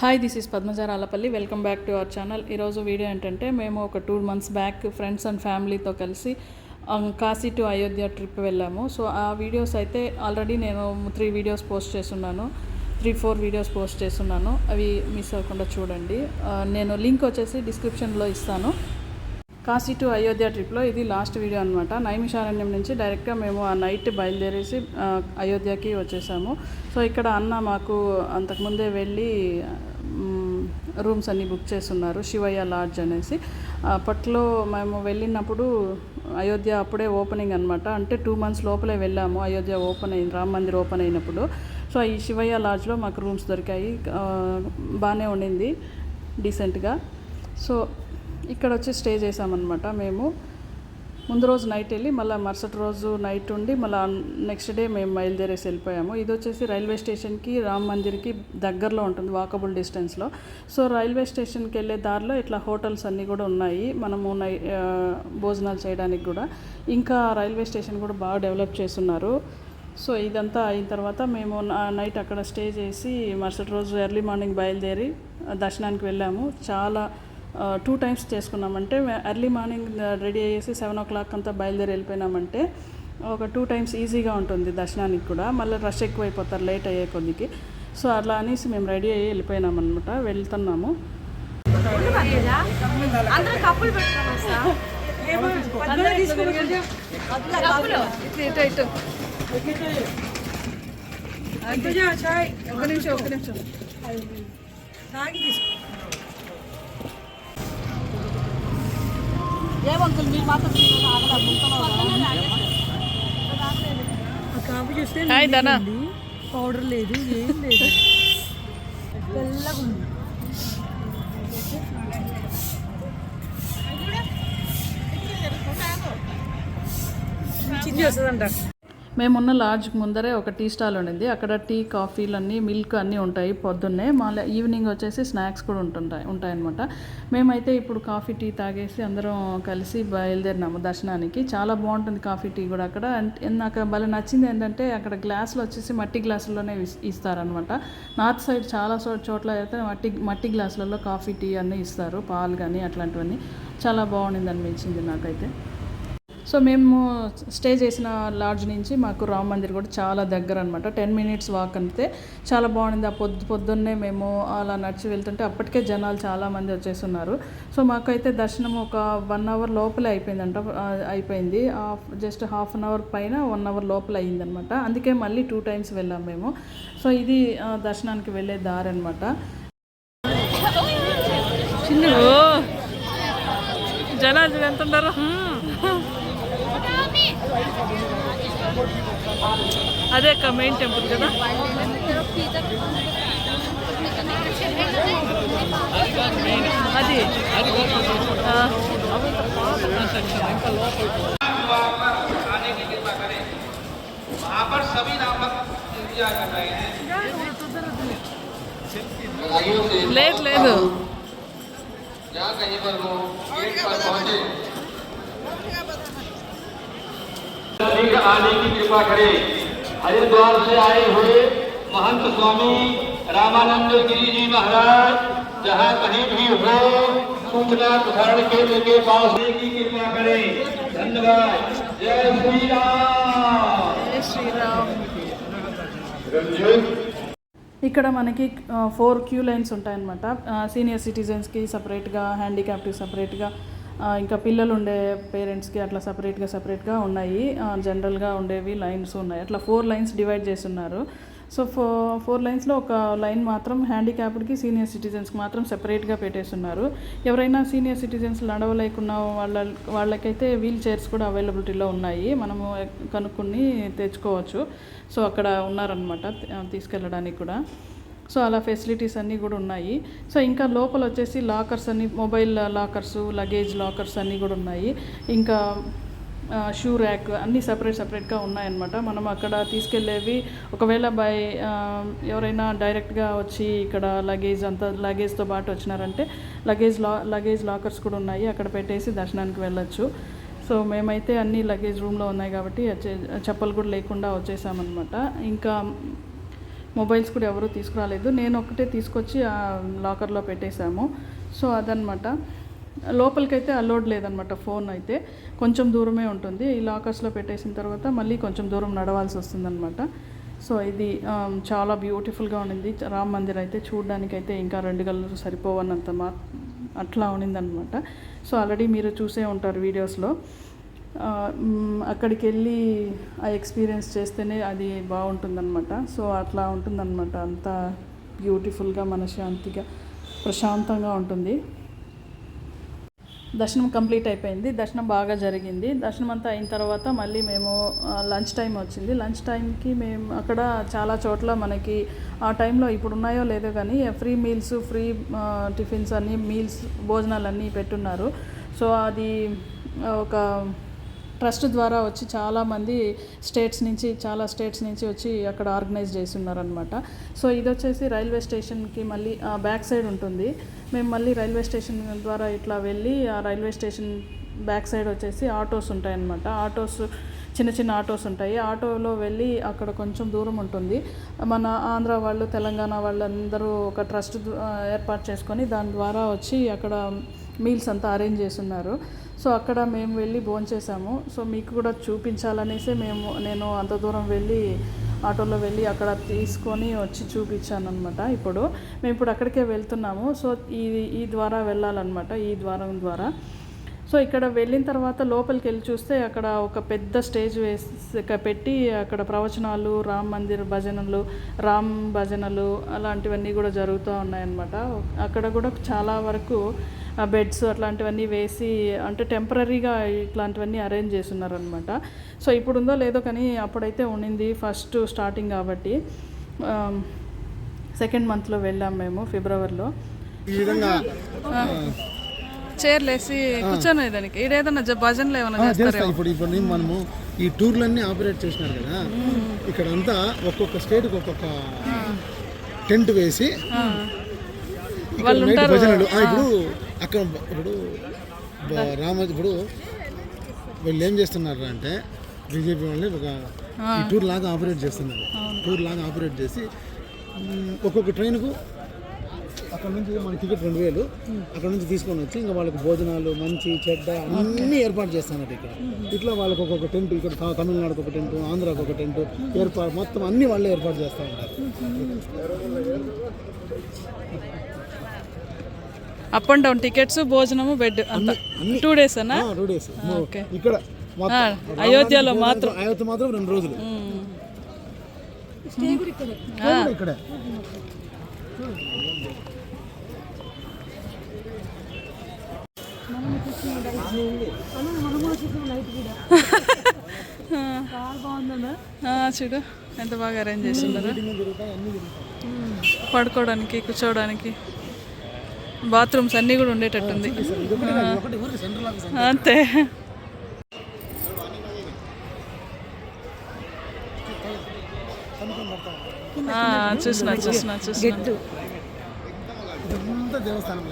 Hi, this is Padmaja Rallapalli. Welcome back to our channel. ఈరోజు video ఏంటంటే మేము ఒక 2 months బ్యాక్ ఫ్రెండ్స్ అండ్ ఫ్యామిలీతో కలిసి కాశీ టు అయోధ్య ట్రిప్ వెళ్ళాము. సో ఆ వీడియోస్ అయితే ఆల్రెడీ నేను 3 వీడియోస్ పోస్ట్ చేస్తున్నాను, 3-4 వీడియోస్ పోస్ట్ చేస్తున్నాను. అవి మిస్ అవ్వకుండా చూడండి. నేను లింక్ వచ్చేసి డిస్క్రిప్షన్లో ఇస్తాను. కాశీ టు అయోధ్య ట్రిప్లో ఇది లాస్ట్ వీడియో అనమాట. నైమిషారణ్యం నుంచి డైరెక్ట్గా మేము ఆ నైట్ బయలుదేరేసి అయోధ్యకి వచ్చేసాము. సో ఇక్కడ అన్న మాకు అంతకుముందే వెళ్ళి రూమ్స్ అన్నీ బుక్ చేస్తున్నారు, శివయ్య లాడ్జ్ అనేసి. అప్పట్లో మేము వెళ్ళినప్పుడు అయోధ్య అప్పుడే ఓపెనింగ్ అనమాట. అంటే 2 months లోపలే వెళ్ళాము. అయోధ్య ఓపెన్ అయింది, రామ్ మందిర్ ఓపెన్ అయినప్పుడు. సో ఈ శివయ్య లాడ్జ్లో మాకు రూమ్స్ దొరికాయి. బాగానే ఉండింది, డీసెంట్గా. సో ఇక్కడ వచ్చి స్టే చేసామన్నమాట. మేము ముందు రోజు నైట్ వెళ్ళి మళ్ళీ మరుసటి రోజు నైట్ ఉండి మళ్ళీ నెక్స్ట్ డే మేము బయలుదేరేసి వెళ్ళిపోయాము. ఇది వచ్చేసి రైల్వే స్టేషన్కి రామ్ మందిర్కి దగ్గరలో ఉంటుంది, వాకబుల్ డిస్టెన్స్లో. సో రైల్వే స్టేషన్కి వెళ్ళే దారిలో ఇట్లా హోటల్స్ అన్నీ కూడా ఉన్నాయి, మనము భోజనాలు చేయడానికి కూడా. ఇంకా రైల్వే స్టేషన్ కూడా బాగా డెవలప్ చేస్తున్నారు. సో ఇదంతా అయిన తర్వాత మేము నైట్ అక్కడ స్టే చేసి మరుసటి రోజు ఎర్లీ మార్నింగ్ బయలుదేరి దర్శనానికి వెళ్ళాము. చాలా 2 times చేసుకున్నామంటే ఎర్లీ మార్నింగ్ రెడీ అయ్యేసి 7 o'clock అంతా బయలుదేరి వెళ్ళిపోయినామంటే ఒక 2 times ఈజీగా ఉంటుంది దర్శనానికి కూడా. మళ్ళీ రష్ ఎక్కువైపోతారు లేట్ అయ్యే కొద్దికి. సో అట్లా అనేసి మేము రెడీ అయ్యి వెళ్ళిపోయినామన్నమాట, వెళ్తున్నాము. ఒక నిమిషం ఏమంకుల్ మీరు మాత్రం కాఫీ చూస్తే పౌడర్ లేదు, ఏం లేదు, తెల్లగా ఉంది. చిన్ని వస్తుందంట. మేమున్న లాడ్జ్కి ముందరే ఒక టీ స్టాల్ ఉండింది. అక్కడ టీ, కాఫీలు అన్నీ, మిల్క్ అన్నీ ఉంటాయి పొద్దున్నే. మళ్ళీ ఈవినింగ్ వచ్చేసి స్నాక్స్ కూడా ఉంటాయన్నమాట. మేమైతే ఇప్పుడు కాఫీ టీ తాగేసి అందరం కలిసి బయలుదేరినాము దర్శనానికి. చాలా బాగుంటుంది కాఫీ టీ కూడా అక్కడ. నాకు భలే నచ్చింది ఏంటంటే అక్కడ గ్లాసులు వచ్చేసి మట్టి గ్లాసుల్లోనే ఇస్తారనమాట. నార్త్ సైడ్ చాలా చోట్ల అయితే మట్టి గ్లాసులలో కాఫీ టీ అన్నీ ఇస్తారు, పాలు కానీ అట్లాంటివన్నీ. చాలా బాగుండింది అనిపించింది నాకైతే. సో మేము స్టే చేసిన లాడ్జ్ నుంచి మాకు రామ్ మందిర్ కూడా చాలా దగ్గర అనమాట. 10 minutes వాక్ అంతే. చాలా బాగుంది. ఆ పొద్దున్నే మేము అలా నడిచి వెళ్తుంటే అప్పటికే జనాలు చాలామంది వచ్చేస్తున్నారు. సో మాకైతే దర్శనం ఒక 1 hour లోపలే అయిపోయింది. జస్ట్ 1/2 hour పైన 1 hour లోపల అయిందనమాట. అందుకే మళ్ళీ 2 times వెళ్ళాం మేము. సో ఇది దర్శనానికి వెళ్ళే దారి అనమాట. చిన్న జనాలు ఎంతున్నారు. అదే మెయిన్ టెంపుల్ కదా. అది లేదు లేదు आने की कृपा करे। हरिद्वार से आए हुए महंत स्वामी रामानंद गिरी जी महाराज जहाँ कहीं भी हो सूचना प्रसारण केंद्र के पास की कृपा करे। धन्यवाद। जय श्री राम। जय श्री राम। ఇక్కడ మనకి 4 క్యూ లైన్స్ ఉంటాయన్నమాట. సీనియర్ సిటిజన్స్కి సపరేట్గా, హ్యాండిక్యాప్కి సపరేట్గా, ఇంకా పిల్లలు ఉండే పేరెంట్స్కి అట్లా సపరేట్గా ఉన్నాయి. జనరల్గా ఉండేవి లైన్స్ ఉన్నాయి. అట్లా 4 lines డివైడ్ చేస్తున్నారు. సో 4 linesలో ఒక లైన్ మాత్రం హ్యాండిక్యాప్డ్కి, సీనియర్ సిటిజన్స్కి మాత్రం సెపరేట్గా పెట్టేస్తున్నారు. ఎవరైనా సీనియర్ సిటిజన్స్ నడవలేకున్న వాళ్ళకైతే వీల్ చైర్స్ కూడా అవైలబిలిటీలో ఉన్నాయి, మనము కనుక్కొని తెచ్చుకోవచ్చు. సో అక్కడ ఉన్నారనమాట తీసుకెళ్ళడానికి కూడా. సో అలా ఫెసిలిటీస్ అన్నీ కూడా ఉన్నాయి. సో ఇంకా లోపల వచ్చేసి లాకర్స్ అన్నీ, మొబైల్ లాకర్స్, లగేజ్ లాకర్స్ అన్నీ కూడా ఉన్నాయి. ఇంకా షూ ర్యాక్ అన్నీ సపరేట్గా ఉన్నాయన్నమాట. మనం అక్కడ తీసుకెళ్ళేవి ఒకవేళ ఎవరైనా డైరెక్ట్గా వచ్చి ఇక్కడ లగేజ్తో పాటు వచ్చినారంటే లగేజ్ లాకర్స్ కూడా ఉన్నాయి, అక్కడ పెట్టేసి దర్శనానికి వెళ్ళొచ్చు. సో మేమైతే అన్ని లగేజ్ రూమ్లో ఉన్నాయి కాబట్టి చెప్పలు కూడా లేకుండా వచ్చేసామన్నమాట. ఇంకా మొబైల్స్ కూడా ఎవరు తీసుకురాలేదు, నేను ఒక్కటే తీసుకొచ్చి ఆ లాకర్లో పెట్టేశాము. సో అదనమాట. లోపలికైతే అలౌడ్ లేదనమాట ఫోన్ అయితే, కొంచెం దూరమే ఉంటుంది. ఈ లాకర్స్లో పెట్టేసిన తర్వాత మళ్ళీ కొంచెం దూరం నడవాల్సి వస్తుందన్నమాట. సో ఇది చాలా బ్యూటిఫుల్గా ఉండింది రామ్ మందిర్ అయితే. చూడడానికి అయితే ఇంకా 2 గంటలు సరిపోవన్నంత అట్లా ఉండిందనమాట. సో ఆల్రెడీ మీరు చూసే ఉంటారు వీడియోస్లో. అక్కడికి వెళ్ళి ఆ ఎక్స్పీరియన్స్ చేస్తేనే అది బాగుంటుందన్నమాట. సో అట్లా ఉంటుందన్నమాట. అంతా బ్యూటిఫుల్గా, మనశ్శాంతిగా, ప్రశాంతంగా ఉంటుంది. దర్శనం కంప్లీట్ అయిపోయింది. దర్శనం బాగా జరిగింది. దర్శనం అంతా అయిన తర్వాత మళ్ళీ మేము లంచ్ టైం వచ్చింది. లంచ్ టైంకి మేము అక్కడ చాలా చోట్ల మనకి ఆ టైంలో ఇప్పుడు ఉన్నాయో లేదో కానీ ఫ్రీ మీల్స్, ఫ్రీ టిఫిన్స్ అన్నీ, మీల్స్, భోజనాలన్నీ పెట్టున్నారు. సో అది ఒక ట్రస్ట్ ద్వారా వచ్చి చాలామంది చాలా స్టేట్స్ నుంచి వచ్చి అక్కడ ఆర్గనైజ్ చేసి ఉన్నారనమాట. సో ఇది వచ్చేసి రైల్వే స్టేషన్కి మళ్ళీ బ్యాక్ సైడ్ ఉంటుంది. మేము మళ్ళీ రైల్వే స్టేషన్ ద్వారా ఇట్లా వెళ్ళి ఆ రైల్వే స్టేషన్ బ్యాక్ సైడ్ వచ్చేసి ఆటోస్ ఉంటాయన్నమాట. చిన్న చిన్న ఆటోస్ ఉంటాయి. ఆటోలో వెళ్ళి అక్కడ కొంచెం దూరం ఉంటుంది. మన ఆంధ్ర వాళ్ళు, తెలంగాణ వాళ్ళు అందరూ ఒక ట్రస్ట్ ఏర్పాటు చేసుకొని దాని ద్వారా వచ్చి అక్కడ మీల్స్ అంతా అరేంజ్ చేస్తున్నారు. సో అక్కడ మేము వెళ్ళి భోంచేసాము. సో మీకు కూడా చూపించాలనేసి నేను అంత దూరం వెళ్ళి ఆటోలో వెళ్ళి అక్కడ తీసుకొని వచ్చి చూపించాను అనమాట. మేము ఇప్పుడు అక్కడికే వెళ్తున్నాము. సో ఈ ద్వారా వెళ్ళాలన్నమాట, ఈ ద్వారం ద్వారా. సో ఇక్కడ వెళ్ళిన తర్వాత లోపలికి వెళ్ళి చూస్తే అక్కడ ఒక పెద్ద స్టేజ్ పెట్టి అక్కడ ప్రవచనాలు, రామ్ భజనలు అలాంటివన్నీ కూడా జరుగుతూ ఉన్నాయన్నమాట. అక్కడ కూడా చాలా వరకు బెడ్స్ అట్లాంటివన్నీ వేసి, అంటే టెంపరీగా ఇట్లాంటివన్నీ అరేంజ్ చేస్తున్నారనమాట. సో ఇప్పుడు ఉందో లేదో కానీ అప్పుడైతే ఉండింది, ఫస్ట్ స్టార్టింగ్ కాబట్టి. 2nd మంత్లో వెళ్ళాం మేము, ఫిబ్రవరిలో. ఈ విధంగా చైర్లేసి కూర్చొని దానికి ఏదైనా భజనలు ఏమైనా చేస్తారు. ఇప్పుడు మనము ఈ టూర్లన్నీ ఆపరేట్ చేసినారు కదా, ఇక్కడ అంతా ఒక్కొక్క స్టేట్కి ఒక్కొక్క టెంట్ వేసి వాళ్ళు ఉంటారు. భజనలు ఇప్పుడు అక్కడ ఇప్పుడు వీళ్ళు ఏం చేస్తున్నారు అంటే బీజేపీ వాళ్ళని ఒక ఈ టూర్ లాగా ఆపరేట్ చేస్తున్నారు. టూర్ లాగా ఆపరేట్ చేసి ఒక్కొక్క ట్రైన్కు అక్కడ నుంచి మన టికెట్ 2000 అక్కడ నుంచి తీసుకొని వచ్చి ఇంకా వాళ్ళకి భోజనాలు, మంచి చెడ్డ అన్నీ ఏర్పాటు చేస్తున్నారు ఇక్కడ. ఇట్లా వాళ్ళకి ఒక్కొక్క టెంట్, ఇక్కడ తమిళనాడుకి ఒక టెంట్, ఆంధ్రాకి ఒక టెంట్ మొత్తం అన్నీ వాళ్ళే ఏర్పాటు చేస్తూ ఉంటారు. అప్ అండ్ డౌన్ టికెట్స్, భోజనము, బెడ్ అంతా 2 days అన్నా? 2 days. ఇక్కడ అయోధ్యలో మాత్రం 2 రోజులు ఇక్కడే. చూడు ఎంత బాగా అరేంజ్ చేస్తున్నారు. పడుకోవడానికి, కూర్చోవడానికి బాత్రూమ్స్ అన్నీ కూడా ఉండేటట్టుంది. అంతే. చూసిన దేవస్థానం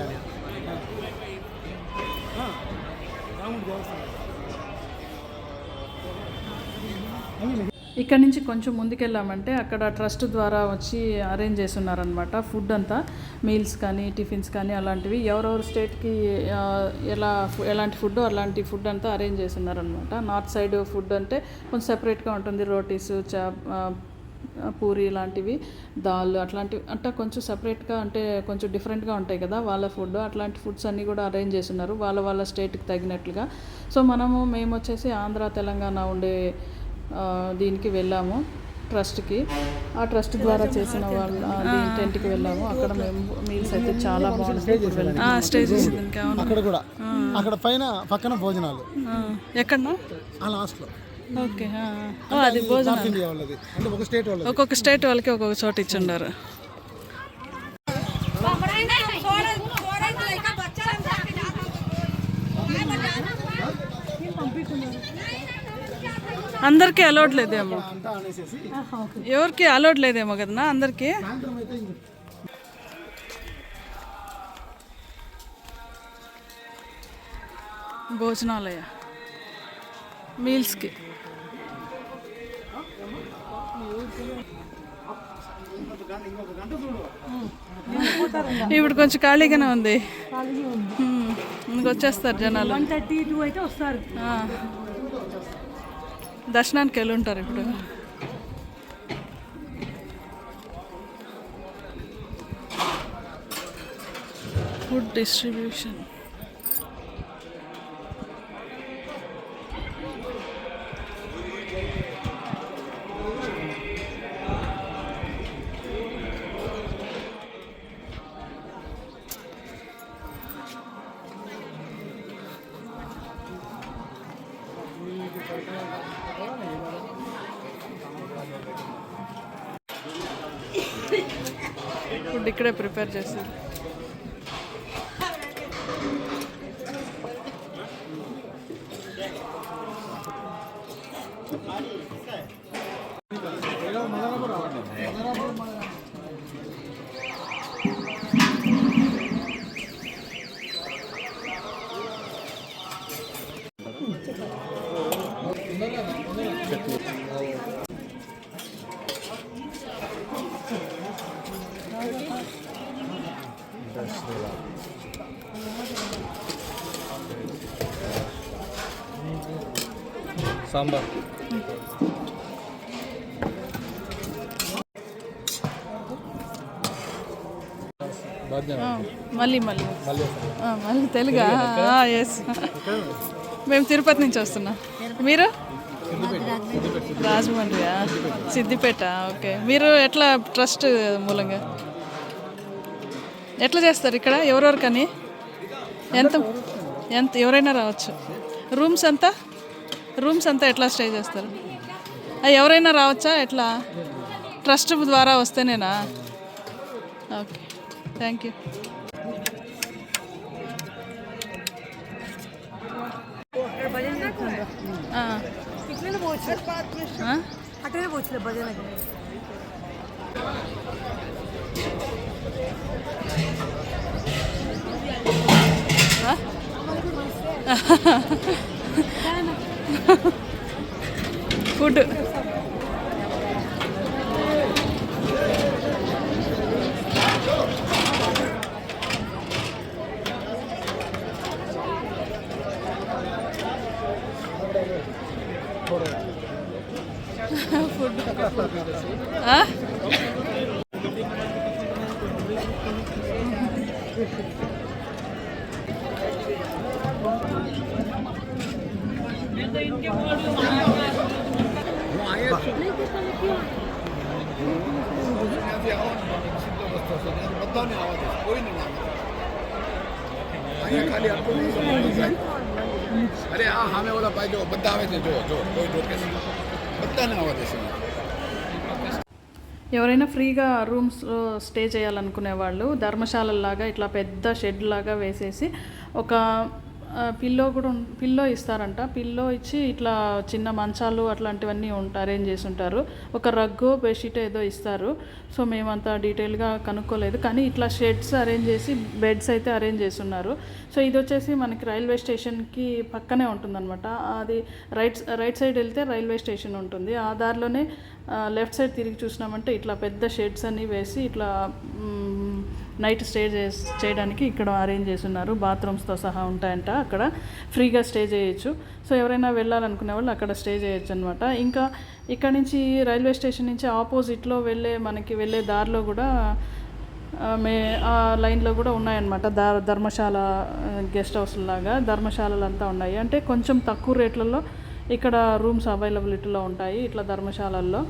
ఇక్కడ నుంచి కొంచెం ముందుకెళ్ళామంటే అక్కడ ట్రస్ట్ ద్వారా వచ్చి అరేంజ్ చేస్తున్నారనమాట. ఫుడ్ అంతా, మీల్స్ కానీ, టిఫిన్స్ కానీ అలాంటివి ఎవరెవరు స్టేట్కి ఎలాంటి అలాంటి ఫుడ్ అంతా అరేంజ్ చేస్తున్నారనమాట. నార్త్ సైడ్ ఫుడ్ అంటే కొంచెం సెపరేట్గా ఉంటుంది. రోటీస్, పూరి లాంటివి, దాల్ అట్లాంటివి అంటే కొంచెం సపరేట్గా, అంటే కొంచెం డిఫరెంట్గా ఉంటాయి కదా వాళ్ళ ఫుడ్. అట్లాంటి ఫుడ్స్ అన్నీ కూడా అరేంజ్ చేస్తున్నారు వాళ్ళ స్టేట్కి తగినట్లుగా. సో మేము వచ్చేసి ఆంధ్ర, తెలంగాణ ఉండే దీనికి వెళ్ళాము, ట్రస్ట్కి. ఆ ట్రస్ట్ ద్వారా చేసిన టెంట్కి వెళ్ళాము. అక్కడ మేము మీల్స్ అయితే చాలా బాగుంటాయి. స్టేజ్ అక్కడ కూడా, అక్కడ పక్కన భోజనాలు ఎక్కడన్నా లాస్ట్లో. ఓకే, అది భోజనం ఒక్కొక్క స్టేట్ వాళ్ళకి ఒక్కొక్క చోట ఇచ్చిండారు. అందరికీ అలౌడ్ లేదేమో, ఎవరికి అలౌడ్ లేదేమో కదన్నా అందరికీ. భోజనాలయ మీల్స్కి ఇప్పుడు కొంచెం ఖాళీగానే ఉంది. ఇంకొచ్చేస్తారు జనాలు. 1:32 అయితే వస్తారు. దర్శనానికి వెళ్ళి ఉంటారు ఇప్పుడు. Food distribution. ఫుడ్ ఇక్కడే ప్రిపేర్ చేస్తారు. సాంబార్ మళ్ళీ మళ్ళీ మళ్ళీ తెలుగా? ఎస్, మేము తిరుపతి నుంచి వస్తున్నాం. మీరు? రాజమండ్రియా? సిద్దిపేట. ఓకే. మీరు ఎట్లా ట్రస్ట్ మూలంగా ఎట్లా చేస్తారు ఇక్కడ? ఎవరెవరికని? ఎంత ఎంత ఎవరైనా రావచ్చు? రూమ్స్ అంతా ఎట్లా స్టే చేస్తారు? ఎవరైనా రావచ్చా? ఎట్లా ట్రస్ట్ ద్వారా వస్తేనేనా? Okay, thank you. అట్లనే పోవచ్చు భజనకి. ఫుడ్ ఫుడ్ अरे हाँ हमें बोला भाई जो बंदा आवे थे जो जो कोई रोके नहीं बंदा नहीं आवा देश में. ఎవరైనా ఫ్రీగా రూమ్స్లో స్టే చేయాలనుకునే వాళ్ళు ధర్మశాలలాగా ఇట్లా పెద్ద షెడ్ లాగా వేసేసి ఒక పిల్లో ఇస్తారంట. పిల్లో ఇచ్చి ఇట్లా చిన్న మంచాలు అట్లాంటివన్నీ అరేంజ్ చేసి ఉంటారు. ఒక రగ్గు బెడ్షీట్ ఏదో ఇస్తారు. సో మేమంతా డీటెయిల్గా కనుక్కోలేదు, కానీ ఇట్లా షెడ్స్ అరేంజ్ చేసి బెడ్స్ అయితే అరేంజ్ చేసి ఉన్నారు. సో ఇది వచ్చేసి మనకి రైల్వే స్టేషన్కి పక్కనే ఉంటుందన్నమాట. అది రైట్ సైడ్ వెళ్తే రైల్వే స్టేషన్ ఉంటుంది. ఆ దారిలోనే లెఫ్ట్ సైడ్ తిరిగి చూసినామంటే ఇట్లా పెద్ద షెడ్స్ అన్నీ వేసి ఇట్లా నైట్ స్టే చేయడానికి ఇక్కడ అరేంజ్ చేసి ఉన్నారు. బాత్రూమ్స్తో సహా ఉంటాయంట. అక్కడ ఫ్రీగా స్టే చేయొచ్చు. సో ఎవరైనా వెళ్ళాలనుకునే వాళ్ళు అక్కడ స్టే చేయొచ్చు అనమాట. ఇంకా ఇక్కడ నుంచి రైల్వే స్టేషన్ నుంచి ఆపోజిట్లో మనకి వెళ్ళే దారిలో కూడా ఆ లైన్లో కూడా ఉన్నాయన్నమాట. ధర్మశాల గెస్ట్ హౌస్ లాగా ధర్మశాలలు అంతా ఉన్నాయి. అంటే కొంచెం తక్కువ రేట్లలో ఇక్కడ రూమ్స్ అవైలబిలిటీలో ఉంటాయి ఇట్లా ధర్మశాలల్లో.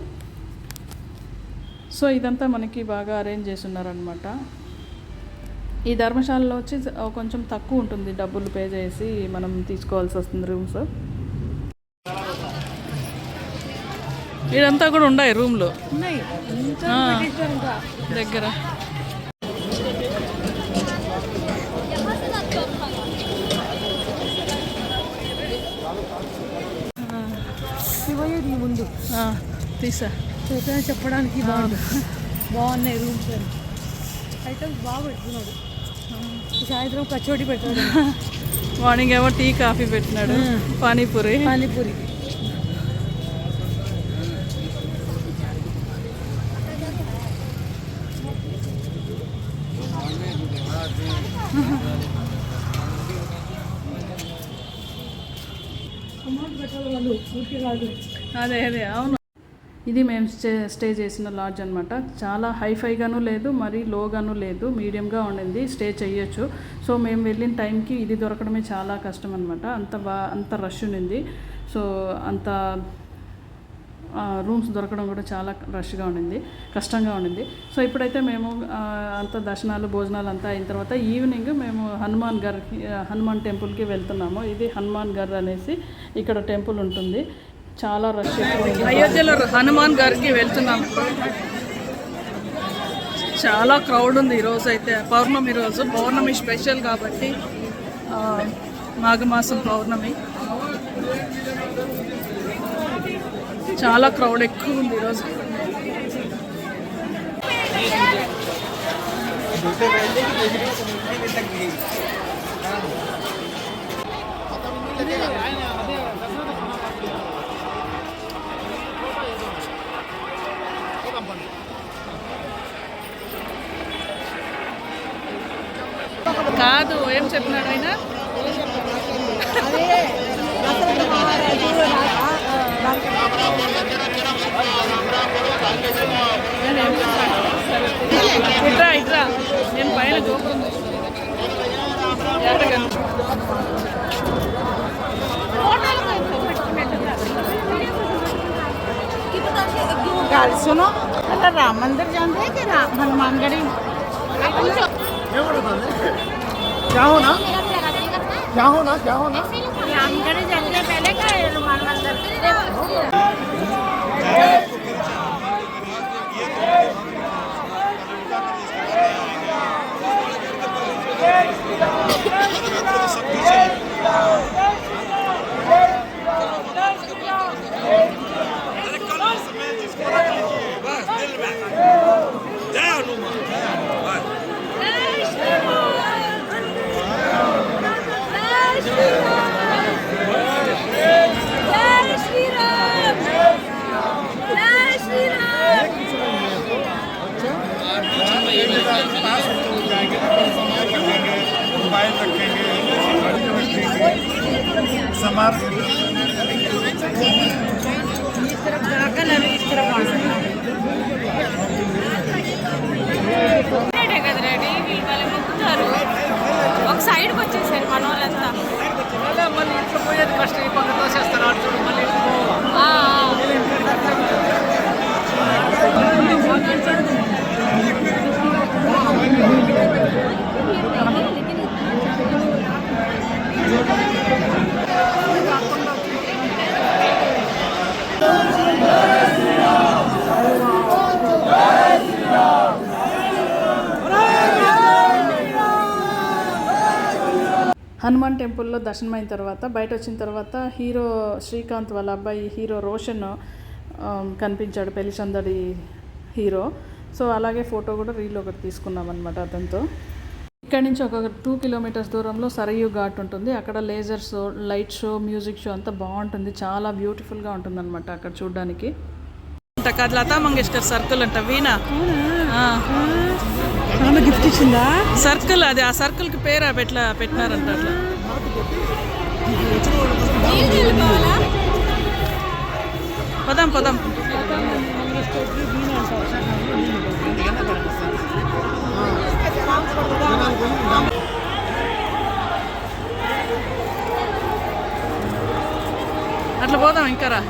సో ఇదంతా మనకి బాగా అరేంజ్ చేసి ఉన్నారనమాట. ఈ ధర్మశాలలో వచ్చి కొంచెం తక్కువ ఉంటుంది, డబ్బులు పే చేసి మనం తీసుకోవాల్సి వస్తుంది రూమ్స్. ఇదంతా కూడా ఉన్నాయి రూమ్లు దగ్గర. శివయ్యది ముందు తీసా చెప్పడానికి బాగున్నాయి రూమ్స్. ఐటమ్స్ బాగా పెడుతున్నాడు. సాయంత్రం కచోటి పెట్టాడు. మార్నింగ్ ఏమో టీ కాఫీ పెట్టినాడు. పానీపూరి వాళ్ళు ఊరికి కాదు. అదే అదే అవును. ఇది మేము స్టే చేసిన లాడ్జ్ అనమాట. చాలా హైఫైగాను లేదు, మరీ లోగాను లేదు, మీడియంగా ఉండింది, స్టే చేయొచ్చు. సో మేము వెళ్ళిన టైంకి ఇది దొరకడమే చాలా కష్టం అనమాట. అంత రష్ ఉండింది. సో అంత రూమ్స్ దొరకడం కూడా చాలా రష్గా ఉండింది, కష్టంగా ఉండింది. సో ఇప్పుడైతే మేము అంత దర్శనాలు భోజనాలు అంతా అయిన తర్వాత ఈవినింగ్ మేము హనుమాన్ టెంపుల్కి వెళ్తున్నాము. ఇది హనుమాన్ గర్ అనేసి ఇక్కడ టెంపుల్ ఉంటుంది. చాలా రష్ ఎక్కువ. అయోధ్యలో హనుమాన్ గారికి వెళ్తున్నాము. చాలా క్రౌడ్ ఉంది ఈరోజు అయితే. పౌర్ణమి రోజు, పౌర్ణమి స్పెషల్ కాబట్టి, మాఘమాసం పౌర్ణమి. చాలా క్రౌడ్ ఎక్కువ ఉంది ఈరోజు. కాదు, ఏం చెప్పినాడు ఆయన? ఇట్రా ఇట్రా, నేను పైన గోపురం सुनो अगर राम मंदिर जानते हैं कि हनुमानगढ़ी क्या हो ना रामगढ़ी जाने पहले का हनुमान मंदिर ఒక సైడ్కి వచ్చేసారు మన వాళ్ళంతా. మళ్ళీ ఇంట్లో పోయేది కష్టం, ఈ పక్క తోసేస్తారు అటు చూడు, మళ్ళీ హనుమాన్ టెంపుల్లో దర్శనం అయిన తర్వాత బయట వచ్చిన తర్వాత హీరో శ్రీకాంత్ వాళ్ళ అబ్బాయి హీరో రోషన్ కనిపించాడు, పెళ్లి సందడి హీరో. సో అలాగే ఫోటో కూడా రీల్ ఒకటి తీసుకున్నాం అనమాట అతనితో. ఇక్కడ నుంచి ఒక 2 కిలోమీటర్స్ దూరంలో సరయూ ఘాట్ ఉంటుంది. అక్కడ laser show, light show, music show అంతా బాగుంటుంది. చాలా బ్యూటిఫుల్గా ఉంటుంది అనమాట అక్కడ చూడడానికి. అది లతా మంగేష్కర్ సర్కిల్ అంట, వీణా గిఫ్ట్ ఇచ్చిందా సర్కిల్. అది ఆ సర్కిల్కి పేరు పెట్టినారంట అట్లా. పదాం అట్లా పోదాం ఇంకా రా.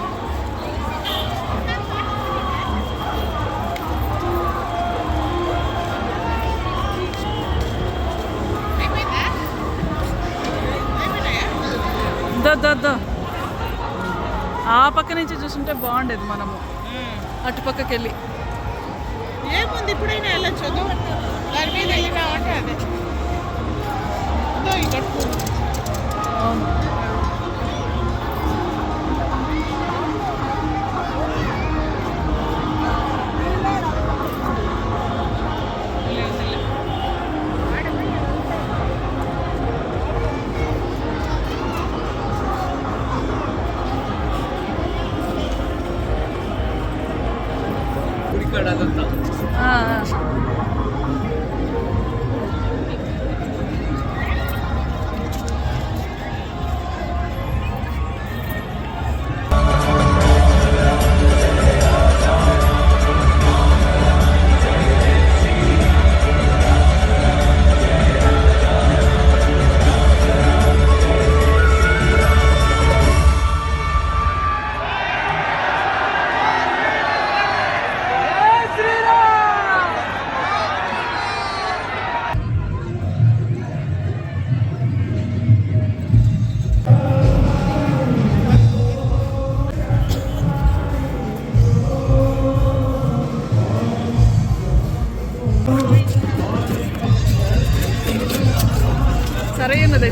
దో ఆ పక్క నుంచి చూస్తుంటే బాగుండేది, మనము అటు పక్కకి వెళ్ళి. ఏముంది ఇప్పుడైనా వెళ్ళొచ్చు, దాని మీద వెళ్ళినామంటే అదే ఇక్కడ. అవును,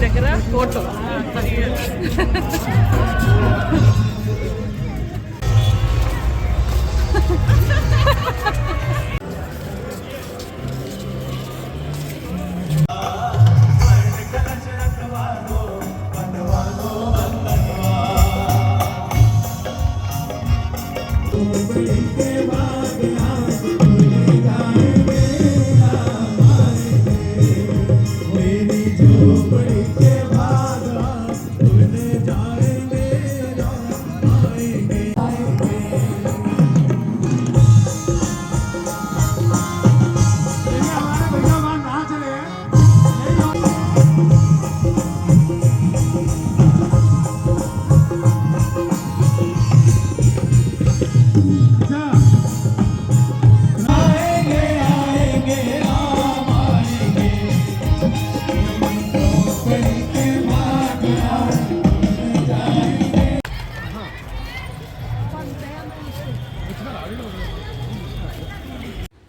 దగ్గర ఫోటో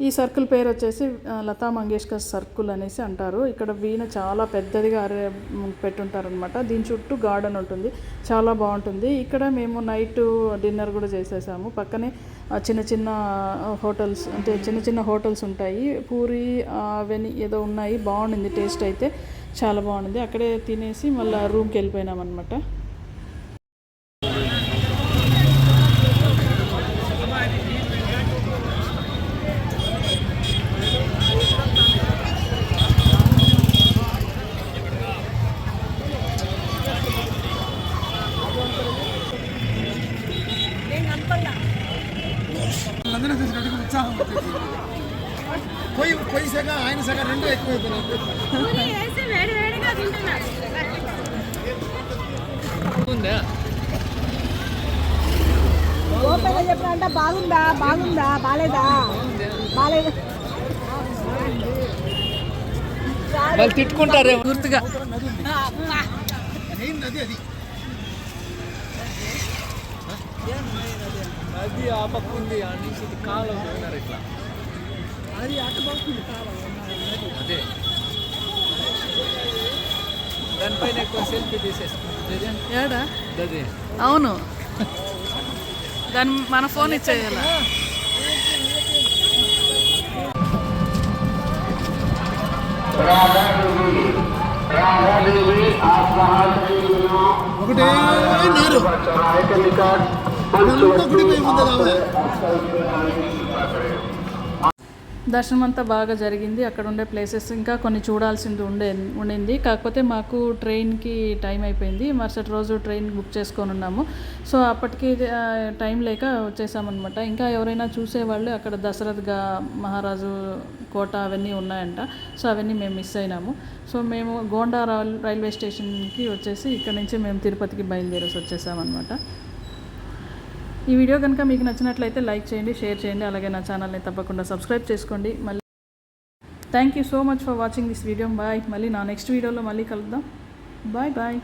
ఈ సర్కిల్ పేరు వచ్చేసి లతా మంగేష్కర్ సర్కిల్ అనేసి అంటారు. ఇక్కడ వీణ చాలా పెద్దదిగా పెట్టుంటారనమాట. దీని చుట్టూ గార్డెన్ ఉంటుంది, చాలా బాగుంటుంది. ఇక్కడ మేము నైట్ డిన్నర్ కూడా చేసేసాము. పక్కనే చిన్న చిన్న హోటల్స్, అంటే చిన్న చిన్న హోటల్స్ ఉంటాయి. పూరి అవన్నీ ఏదో ఉన్నాయి, బాగుండింది. టేస్ట్ అయితే చాలా బాగుంది. అక్కడే తినేసి మళ్ళీ రూమ్కి వెళ్ళిపోయినాం అనమాట. అందరూ చూసినట్టుగా ఉత్సాహం వచ్చేసి పొయ్యి సగ ఆయన సగ రెండు ఎక్కువైపోయినాయి. ఓపెన్గా చెప్పినంటే బాగుందా బాగుందా బాలేదా బాలేదు వాళ్ళు తిట్టుకుంటారే గుర్తుగా. అది అది ఆ పక్క ఉంది, ఆ నుంచి కాలం పోయినారు ఇట్లా. అది అటు బాగుంది కావాలి అదే దానిపైన ఎక్కువ సెల్ఫీ తీసేస్తుంది. ఏడా అదే అవును, దాన్ని మన ఫోన్ ఇచ్చేయాలి. ఒకటే నారు దర్శనం అంతా బాగా జరిగింది. అక్కడ ఉండే ప్లేసెస్ ఇంకా కొన్ని చూడాల్సింది ఉండింది. కాకపోతే మాకు ట్రైన్కి టైం అయిపోయింది. మరుసటి రోజు ట్రైన్ బుక్ చేసుకొని ఉన్నాము. సో అప్పటికి టైం లేక వచ్చేసామన్నమాట. ఇంకా ఎవరైనా చూసేవాళ్ళు అక్కడ దశరథ్గా మహారాజు కోట అవన్నీ ఉన్నాయంట. సో అవన్నీ మేము మిస్ అయినాము. సో మేము గోండా రైల్వే స్టేషన్కి వచ్చేసి ఇక్కడ నుంచి మేము తిరుపతికి బయలుదేరేసి వచ్చేసామన్నమాట. ఈ వీడియో కనుక మీకు నచ్చినట్లయితే లైక్ చేయండి, షేర్ చేయండి, అలాగే నా ఛానల్ని తప్పకుండా సబ్స్క్రైబ్ చేసుకోండి. మళ్ళీ thank you so much for watching this video. Bye. మళ్ళీ నా నెక్స్ట్ వీడియోలో మళ్ళీ కలుద్దాం. Bye bye.